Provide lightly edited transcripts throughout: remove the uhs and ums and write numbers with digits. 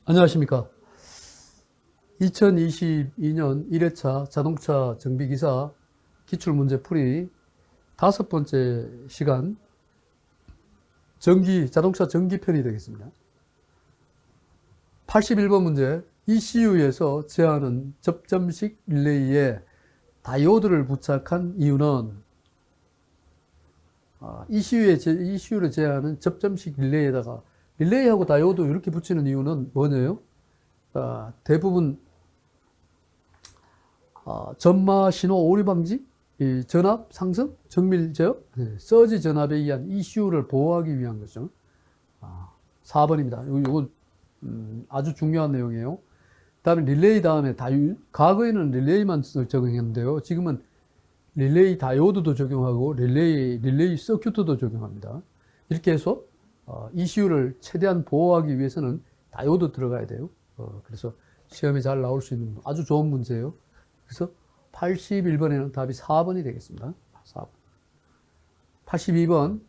안녕하십니까. 2022년 1회차 자동차 정비기사 기출문제풀이 5번째 시간 자동차 전기편이 되겠습니다. 81번 문제, ECU에서 제어하는 접점식 릴레이에 다이오드를 부착한 이유는 ECU를 제어하는 접점식 릴레이에다가 릴레이하고 다이오드 이렇게 붙이는 이유는 뭐냐요? 대부분 전마 신호 오류 방지, 전압 상승, 정밀 제어, 서지 전압에 의한 ECU를 보호하기 위한 거죠. 4번입니다. 이건 아주 중요한 내용이에요. 다음에 릴레이 다음에 과거에는 릴레이만 적용했는데요. 지금은 릴레이 다이오드도 적용하고 릴레이 서큐트도 적용합니다. 이렇게 해서 ECU를 최대한 보호하기 위해서는 다이오드 들어가야 돼요. 그래서 시험에 잘 나올 수 있는 아주 좋은 문제예요. 그래서 81번에는 답이 4번이 되겠습니다. 4번. 82번,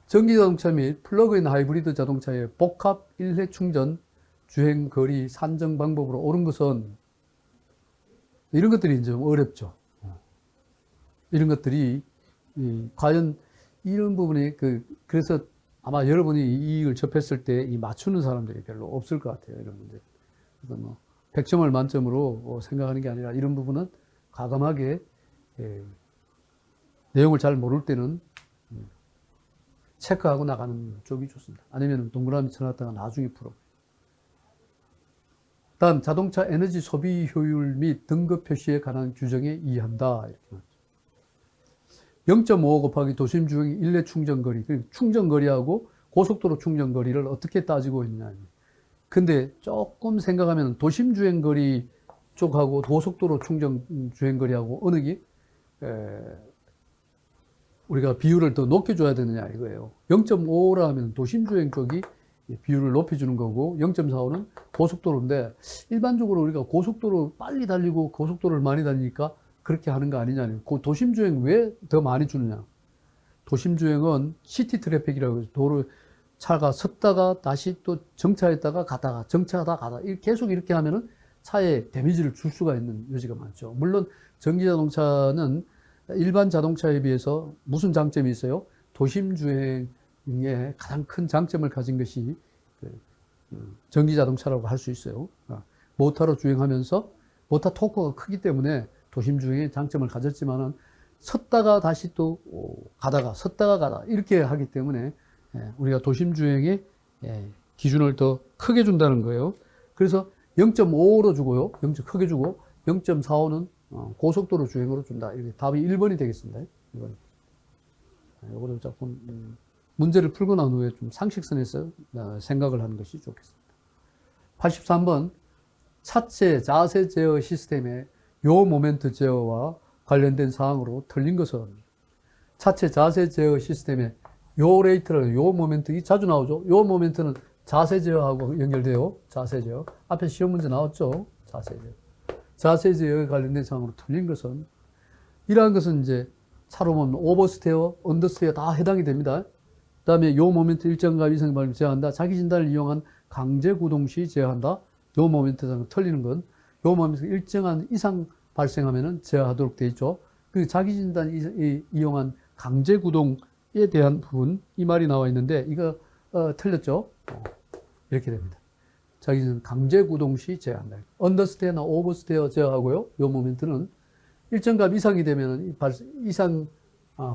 전기자동차 및 플러그인 하이브리드 자동차의 복합 1회 충전 주행 거리 산정 방법으로 옳은 것은 이런 것들이 이제 좀 어렵죠. 이런 것들이 과연 이런 부분이 그래서 아마 여러분이 이익을 접했을 때 이 맞추는 사람들이 별로 없을 것 같아요. 이런 문제. 그래서 뭐 100점을 만점으로 생각하는 게 아니라 이런 부분은 과감하게 내용을 잘 모를 때는 체크하고 나가는 쪽이 좋습니다. 아니면 동그라미 쳐놨다가 나중에 풀어. 다음, 자동차 에너지 소비 효율 및 등급 표시에 관한 규정에 이의한다. 이렇게 말이죠. 0.5 곱하기 도심 주행 일례 충전거리, 충전거리하고 고속도로 충전거리를 어떻게 따지고 있냐. 근데 조금 생각하면 도심 주행거리 쪽하고 고속도로 충전 주행거리하고 어느 게 우리가 비율을 더 높여줘야 되느냐 이거예요. 0.5라 하면 도심 주행 쪽이 비율을 높여주는 거고 0.45는 고속도로인데 일반적으로 우리가 고속도로 빨리 달리고 고속도로를 많이 달리니까 그렇게 하는 거 아니냐. 도심 주행 왜 더 많이 주느냐. 도심 주행은 시티 트래픽이라고 해서 도로 차가 섰다가 다시 또 정차했다가 가다가 정차하다 가다 계속 이렇게 하면은 차에 데미지를 줄 수가 있는 여지가 많죠. 물론 전기 자동차는 일반 자동차에 비해서 무슨 장점이 있어요? 도심 주행에 가장 큰 장점을 가진 것이 전기 자동차라고 할 수 있어요. 모터로 주행하면서 모터 토크가 크기 때문에 도심 주행에 장점을 가졌지만은 섰다가 다시 또 가다가 섰다가 가다 이렇게 하기 때문에 우리가 도심 주행에 기준을 더 크게 준다는 거예요. 그래서 0.5로 주고요. 크게 주고 0.45는 고속도로 주행으로 준다. 이렇게 답이 1번이 되겠습니다. 1번. 이거를 조금 문제를 풀고 난 후에 좀 상식선에서 생각을 하는 것이 좋겠습니다. 83번, 차체 자세 제어 시스템의 요 모멘트 제어와 관련된 사항으로 틀린 것은 차체 자세 제어 시스템의 요 레이트라는 요 모멘트, 자주 나오죠. 요 모멘트는 자세 제어하고 연결돼요. 자세 제어. 앞에 시험 문제 나왔죠. 자세 제어. 자세 제어에 관련된 사항으로 틀린 것은 이러한 것은 이제 차로 보면 오버스테어, 언더스테어 다 해당이 됩니다. 그 다음에 요 모멘트 일정값 이상 발생 제어한다. 자기 진단을 이용한 강제 구동 시 제어한다. 요 모멘트상 틀리는 건 요 모멘트 일정한 이상 발생하면은 제어하도록 되어 있죠. 그 자기 진단 이용한 강제 구동에 대한 부분 이 말이 나와 있는데 이거 틀렸죠. 이렇게 됩니다. 자기 진단 강제 구동 시 제어한다. 언더스테어나 오버스테어 제어하고요. 요 모멘트는 일정값 이상이 되면은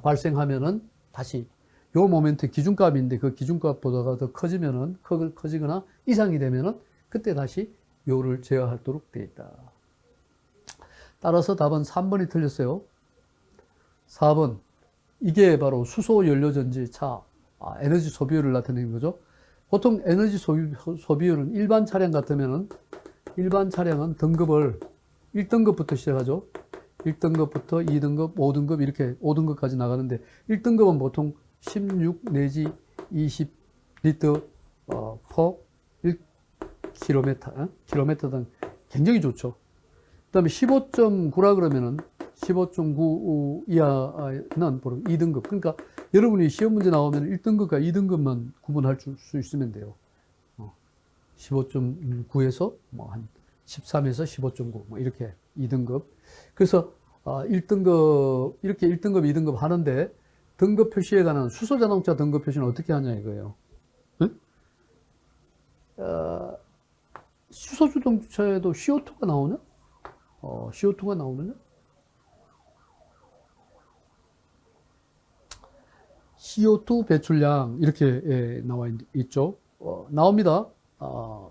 발생하면은 다시 요 모멘트 기준값인데 그 기준값보다 더 커지거나 이상이 되면은 그때 다시 요를 제어하도록 되어 있다. 따라서 답은 3번이 틀렸어요. 4번. 이게 바로 수소 연료전지 차 에너지 소비율을 나타내는 거죠. 보통 에너지 소비율은 일반 차량 같으면은 일반 차량은 등급을 1등급부터 시작하죠. 1등급부터 2등급, 5등급 이렇게 5등급까지 나가는데 1등급은 보통 16 내지 20 리터 per 1km당 굉장히 좋죠. 그 다음에 15.9라 그러면은 15.9 이하는 바로 2등급. 그러니까 여러분이 시험 문제 나오면 1등급과 2등급만 구분할 수 있으면 돼요. 15.9에서 뭐 한 13에서 15.9, 뭐 이렇게 2등급. 그래서 1등급, 이렇게 1등급, 2등급 하는데 등급 표시에 관한 수소 자동차 등급 표시는 어떻게 하냐 이거예요. 응? 수소 자동차에도 CO2가 나오냐? CO2가 나오느냐? CO2 배출량 이렇게 나와 있죠. 나옵니다.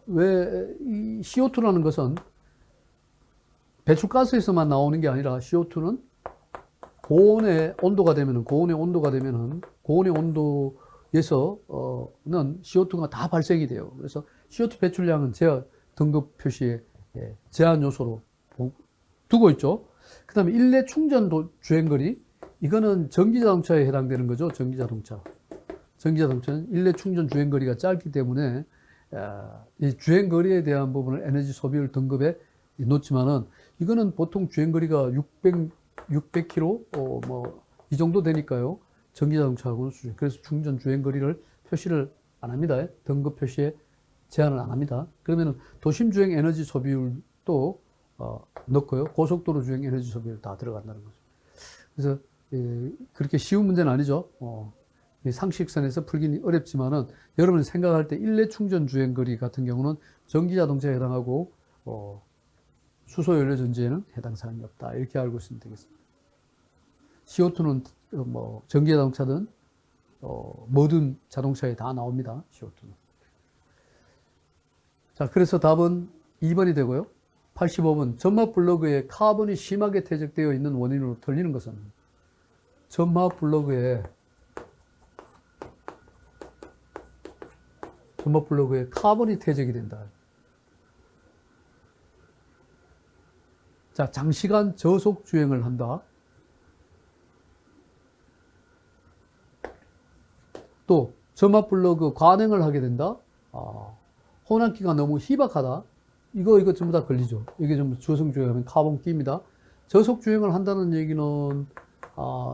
왜 이 CO2라는 것은 배출가스에서만 나오는 게 아니라 CO2는 고온의 온도가 되면은 고온의 온도에서는 CO2가 다 발생이 돼요. 그래서 CO2 배출량은 제어 등급 표시에 제한 요소로 두고 있죠. 그 다음에 일례 충전 주행거리, 이거는 전기자동차에 해당되는 거죠. 전기자동차는 일례 충전 주행거리가 짧기 때문에 이 주행거리에 대한 부분을 에너지 소비율 등급에 놓지만은 이거는 보통 주행거리가 600km 뭐 이 정도 되니까요. 전기자동차하고는 그래서 충전 주행거리를 표시를 안 합니다. 등급 표시에 제한을 안 합니다. 그러면은 도심 주행 에너지 소비율도 넣고요. 고속도로 주행 에너지 소비율 다 들어간다는 거죠. 그래서 그렇게 쉬운 문제는 아니죠. 상식선에서 풀기는 어렵지만은 여러분이 생각할 때 일례 충전 주행거리 같은 경우는 전기자동차에 해당하고 수소연료 전지에는 해당 사항이 없다. 이렇게 알고 있으면 되겠습니다. CO2는 뭐 전기자동차든 모든 자동차에 다 나옵니다. CO2는. 자, 그래서 답은 2번이 되고요. 85번 점막 블로그에 카본이 심하게 퇴적되어 있는 원인으로 들리는 것은 점막 블로그에 카본이 퇴적이 된다. 자, 장시간 저속 주행을 한다. 또 점막 블로그 관행을 하게 된다. 혼합기가 너무 희박하다. 이거 전부 다 걸리죠. 이게 전부 저속 주행하면 카본 끼입니다. 저속 주행을 한다는 얘기는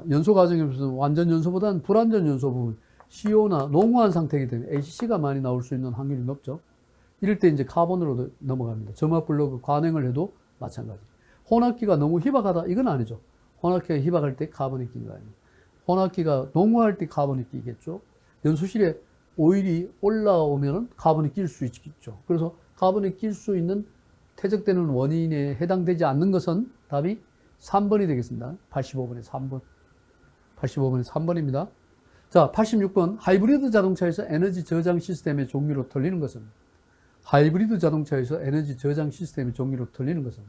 연소 과정에서 완전 연소보다는 불완전 연소 부분, CO나 농후한 상태이기 때문에 ACC가 많이 나올 수 있는 확률이 높죠. 이럴 때 이제 카본으로 넘어갑니다. 점막 블로그 관행을 해도 마찬가지. 혼합기가 너무 희박하다. 이건 아니죠. 혼합기가 희박할 때 카본이 낀 거 아니에요. 혼합기가 농후할 때 카본이 끼겠죠. 연소실에 오일이 올라오면 카본이 낄 수 있겠죠. 그래서 카본이 낄 수 있는 퇴적되는 원인에 해당되지 않는 것은 답이 3번이 되겠습니다. 85번에 3번. 85번에 3번입니다. 자, 86번. 하이브리드 자동차에서 에너지 저장 시스템의 종류로 틀리는 것은? 하이브리드 자동차에서 에너지 저장 시스템의 종류로 틀리는 것은?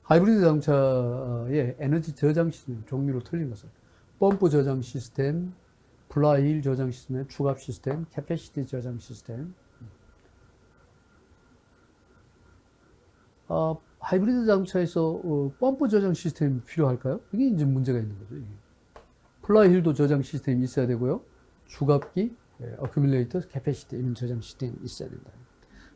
하이브리드 자동차의 에너지 저장 시스템 종류로 틀린 것은? 펌프 저장 시스템, 플라이힐 저장 시스템, 추갑 시스템, 캐패시티 저장 시스템. 하이브리드 자동차에서 펌프 저장 시스템이 필요할까요? 이게 이제 문제가 있는 거죠. 이게. 플라이힐도 저장 시스템이 있어야 되고요. 추갑기, 어큐뮬레이터, 캐패시티 이런 저장 시스템이 있어야 된다.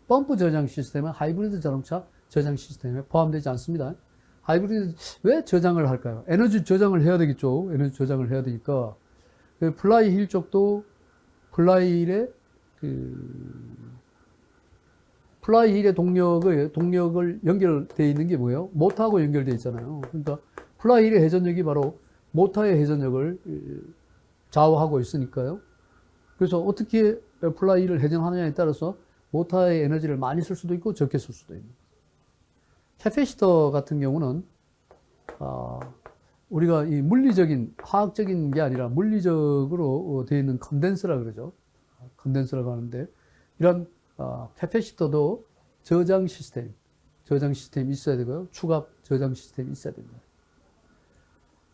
펌프 저장 시스템은 하이브리드 자동차 저장 시스템에 포함되지 않습니다. 하이브리드 왜 저장을 할까요? 에너지 저장을 해야 되겠죠. 에너지 저장을 해야 되니까. 플라이힐 쪽도 플라이힐의 동력을 연결되어 있는 게 뭐예요? 모터하고 연결되어 있잖아요. 그러니까 플라이힐의 회전력이 바로 모터의 회전력을 좌우하고 있으니까요. 그래서 어떻게 플라이힐을 회전하느냐에 따라서 모터의 에너지를 많이 쓸 수도 있고 적게 쓸 수도 있는. 캐패시터 같은 경우는 우리가 이 물리적인 화학적인 게 아니라 물리적으로 되어 있는 컨덴서라 그러죠. 컨덴서라고 하는데 이런 캐패시터도 저장 시스템이 있어야 되고요. 추갑 저장 시스템이 있어야 됩니다.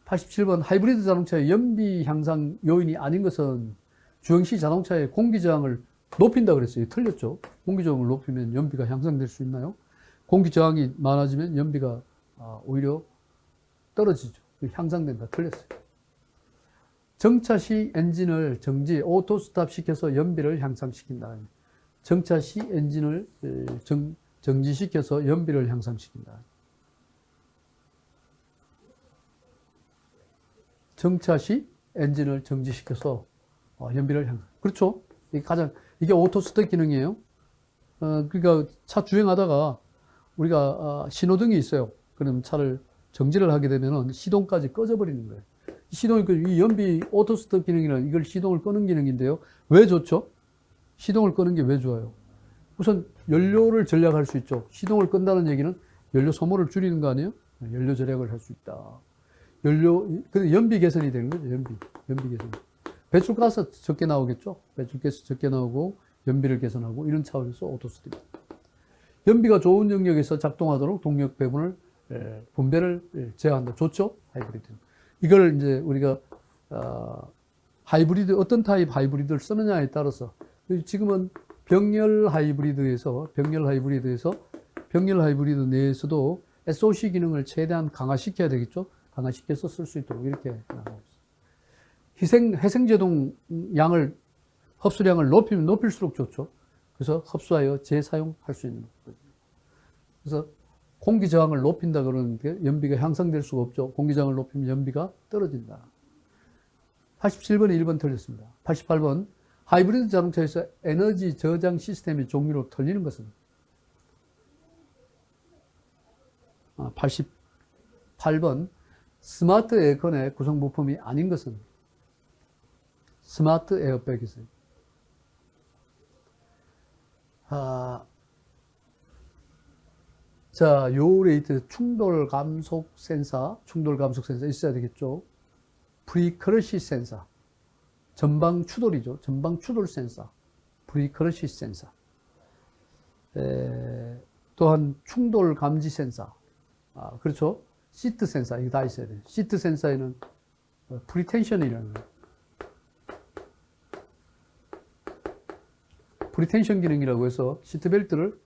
87번 하이브리드 자동차의 연비 향상 요인이 아닌 것은 주행시 자동차의 공기 저항을 높인다 그랬어요. 틀렸죠. 공기 저항을 높이면 연비가 향상될 수 있나요? 공기 저항이 많아지면 연비가 오히려 떨어지죠. 향상된다. 틀렸어요. 정차 시 엔진을 정지, 오토 스탑 시켜서 연비를 향상시킨다. 정차 시 엔진을 정지시켜서 연비를 향상시킨다. 정차 시 엔진을 정지시켜서 연비를 향상. 그렇죠. 이게 오토 스톱 기능이에요. 그러니까 차 주행하다가 우리가 신호등이 있어요. 그럼 차를 정지를 하게 되면은 시동까지 꺼져버리는 거예요. 시동이 이 연비 오토스톱 기능이라는 이걸 시동을 끄는 기능인데요. 왜 좋죠? 시동을 끄는 게 왜 좋아요? 우선 연료를 절약할 수 있죠. 시동을 끈다는 얘기는 연료 소모를 줄이는 거 아니에요? 연료 절약을 할 수 있다. 그 연비 개선이 되는 거죠. 연비 개선. 배출가스 적게 나오겠죠. 배출가스 적게 나오고 연비를 개선하고 이런 차원에서 오토스톱입니다. 연비가 좋은 영역에서 작동하도록 동력 배분을 분배를 제어한다. 좋죠? 하이브리드. 이걸 이제 우리가 하이브리드 어떤 타입 하이브리드를 쓰느냐에 따라서 지금은 병렬 하이브리드 내에서도 SOC 기능을 최대한 강화시켜야 되겠죠. 강화시켜서 쓸 수 있도록 이렇게 나가고 있습니다. 회생제동 흡수량을 높이면 높일수록 좋죠. 그래서 흡수하여 재사용할 수 있는 거죠. 그래서 공기 저항을 높인다 그러는데 연비가 향상될 수가 없죠. 공기 저항을 높이면 연비가 떨어진다. 87번에 1번 틀렸습니다. 88번 하이브리드 자동차에서 에너지 저장 시스템의 종류로 틀리는 것은 88번 스마트 에어컨의 구성 부품이 아닌 것은 스마트 에어백이세요. 자, 요 레이트 충돌 감속 센서 있어야 되겠죠. 프리커러시 센서. 전방 추돌이죠. 전방 추돌 센서. 프리커러시 센서. 또한 충돌 감지 센서. 그렇죠. 시트 센서. 이거 다 있어야 돼요. 시트 센서에는 프리텐션이라는 거예요. 프리텐션 기능이라고 해서 시트벨트를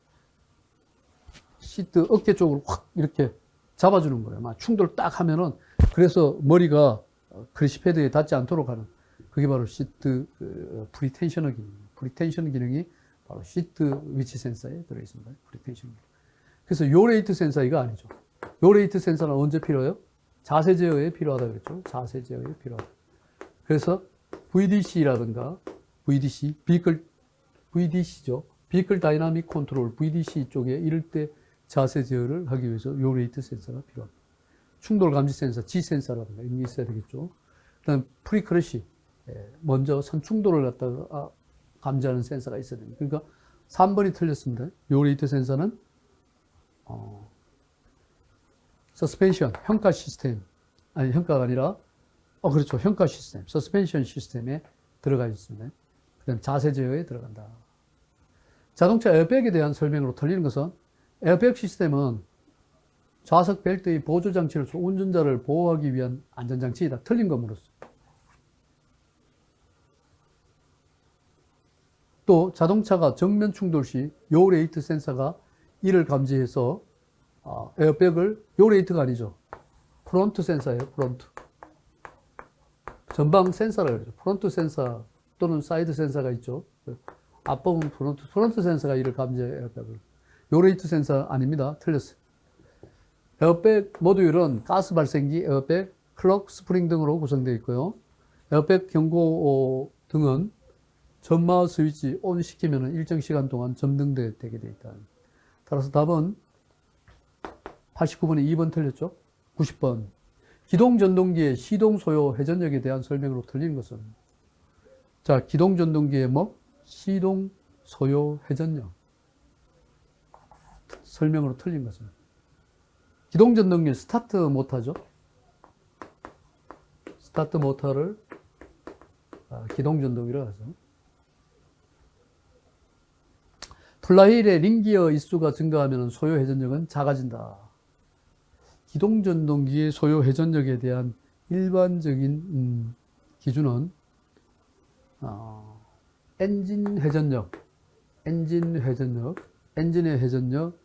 시트 어깨 쪽으로 확 이렇게 잡아주는 거예요. 막 충돌 딱 하면은 그래서 머리가 크래시 패드에 닿지 않도록 하는 그게 바로 시트 프리텐셔너 기능. 프리텐션 기능이 바로 시트 위치 센서에 들어 있습니다. 프리텐션 기능. 그래서 요 레이트 센서 이거 아니죠. 요 레이트 센서는 언제 필요해요? 자세 제어에 필요하다 그랬죠. 자세 제어에 필요하다. 그래서 VDC라든가 VDC죠. 비클 다이나믹 컨트롤 VDC 쪽에 이럴 때 자세 제어를 하기 위해서 요 레이트 센서가 필요합니다. 충돌 감지 센서, G 센서라든가 이런 게 있어야 되겠죠. 그다음 프리크러시, 먼저 선충돌을 갖다가 감지하는 센서가 있어야 됩니다. 그러니까 3번이 틀렸습니다. 요 레이트 센서는 서스펜션, 평가 시스템, 아니 평가가 아니라 그렇죠. 평가 시스템, 서스펜션 시스템에 들어가 있습니다. 그다음 자세 제어에 들어간다. 자동차 에어백에 대한 설명으로 틀리는 것은 에어백 시스템은 좌석 벨트의 보조 장치로서 운전자를 보호하기 위한 안전장치이다. 틀린 것으로서. 또 자동차가 정면 충돌 시 요 레이트 센서가 이를 감지해서 에어백을 요 레이트가 아니죠. 프론트 센서예요. 프론트. 전방 센서라고 그러죠. 프론트 센서 또는 사이드 센서가 있죠. 앞부분 프론트 센서가 이를 감지해요. 에어백을. 요 레이트 센서 아닙니다. 틀렸어요. 에어백 모듈은 가스 발생기, 에어백, 클럭, 스프링 등으로 구성되어 있고요. 에어백 경고 등은 점마 스위치 온 시키면 일정 시간 동안 점등되게 되어 있다. 따라서 답은 89번에 2번 틀렸죠. 90번 기동전동기의 시동 소요 회전력에 대한 설명으로 틀린 것은 자, 기동전동기의 시동 소요 회전력 설명으로 틀린 것은 기동전동기 스타트 모터죠. 스타트 모터를 기동전동기로 하죠. 플라이휠의 링기어 인수가 증가하면 소요 회전력은 작아진다. 기동전동기의 소요 회전력에 대한 일반적인 기준은 엔진의 회전력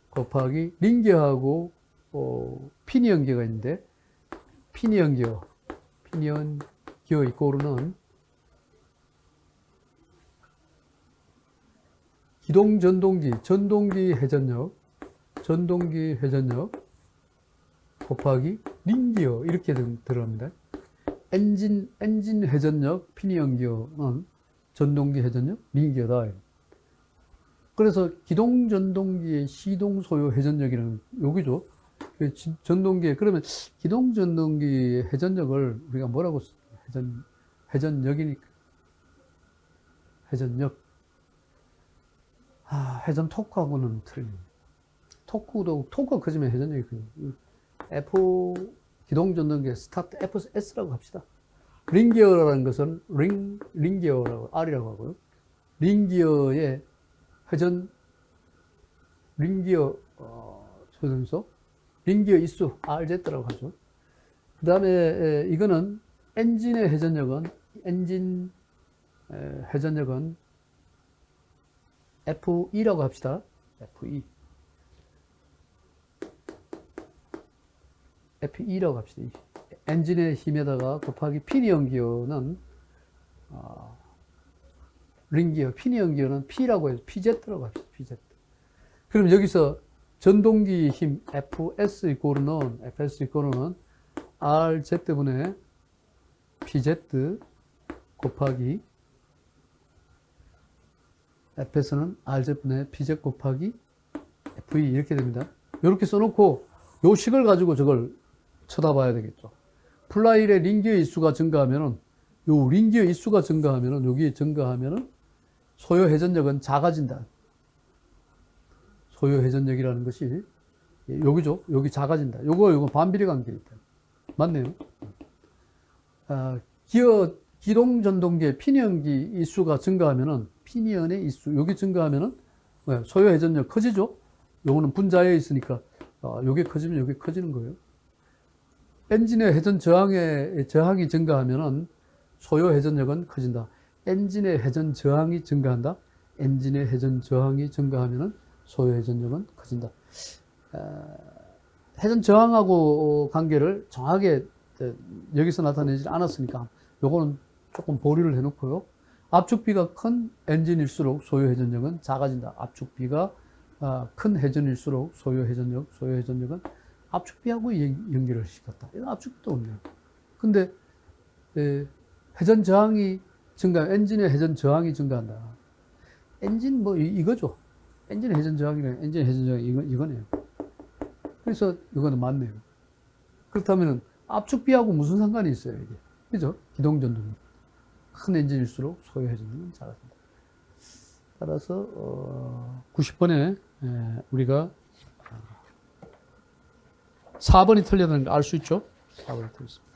곱하기 링기어하고 피니언 기어가 있는데 피니언 기어 이꼬르는 전동기 회전력 곱하기 링기어 이렇게 들어갑니다. 엔진 회전력 피니언 기어는 전동기 회전력 링기어다. 그래서 기동 전동기의 시동 소요 회전력이라는 여기죠. 전동기에 그러면 기동 전동기의 회전력을 우리가 뭐라고 회전력이니까 회전력. 회전 토크하고는 틀립니다. 토크가 커지면 회전력이 커요. F 기동 전동기의 스타트 FS라고 합시다. 링기어라는 것은 링기어라고 R이라고 하고요. 링기어의 회전 링기어 소등소 링기어 인수 RZ라고 하죠. 그 다음에 이거는 엔진의 회전력은 회전력은 FE라고 합시다. FE라고 합시다. 엔진의 힘에다가 곱하기 피니언 기어는 링기어, 피니언 기어는 P라고 해서 PZ라고 합시다. PZ. 그럼 여기서 전동기 힘 FS 이코르는 RZ분의 PZ 곱하기 FS는 RZ분의 PZ 곱하기 FE 이렇게 됩니다. 이렇게 써놓고 요 식을 가지고 저걸 쳐다봐야 되겠죠. 플라이의 링기어 인수가 증가하면은 요 링기어 인수가 증가하면은 여기 증가하면은 소요 회전력은 작아진다. 소요 회전력이라는 것이 여기죠. 여기 작아진다. 요거 반비례 관계에 있다. 맞네요. 기동 전동기의 피니언기 인수가 증가하면은 피니언의 인수 여기 증가하면은 소요 회전력 커지죠. 요거는 분자에 있으니까 요게 커지면 요게 커지는 거예요. 엔진의 회전 저항이 증가하면은 소요 회전력은 커진다. 엔진의 회전 저항이 증가한다. 엔진의 회전 저항이 증가하면은 소요 회전력은 커진다. 회전 저항하고 관계를 정확하게 여기서 나타내지 않았으니까 요거는 조금 보류를 해놓고요. 압축비가 큰 엔진일수록 소요 회전력은 작아진다. 압축비가 큰 회전일수록 소요 회전력은 압축비하고 연결을 시켰다. 이건 압축비도 없네요. 근데 회전 저항이 엔진의 회전 저항이 증가한다. 엔진 이거죠. 엔진의 회전 저항이랑 엔진의 회전 저항이 이거네요. 그래서 이거는 맞네요. 그렇다면 압축비하고 무슨 상관이 있어요, 이게? 그죠? 기동 전동. 큰 엔진일수록 소요 회전력은 작아진다. 따라서 90번에 우리가 4번이 틀렸다는 걸 알 수 있죠? 4번이 틀렸습니다.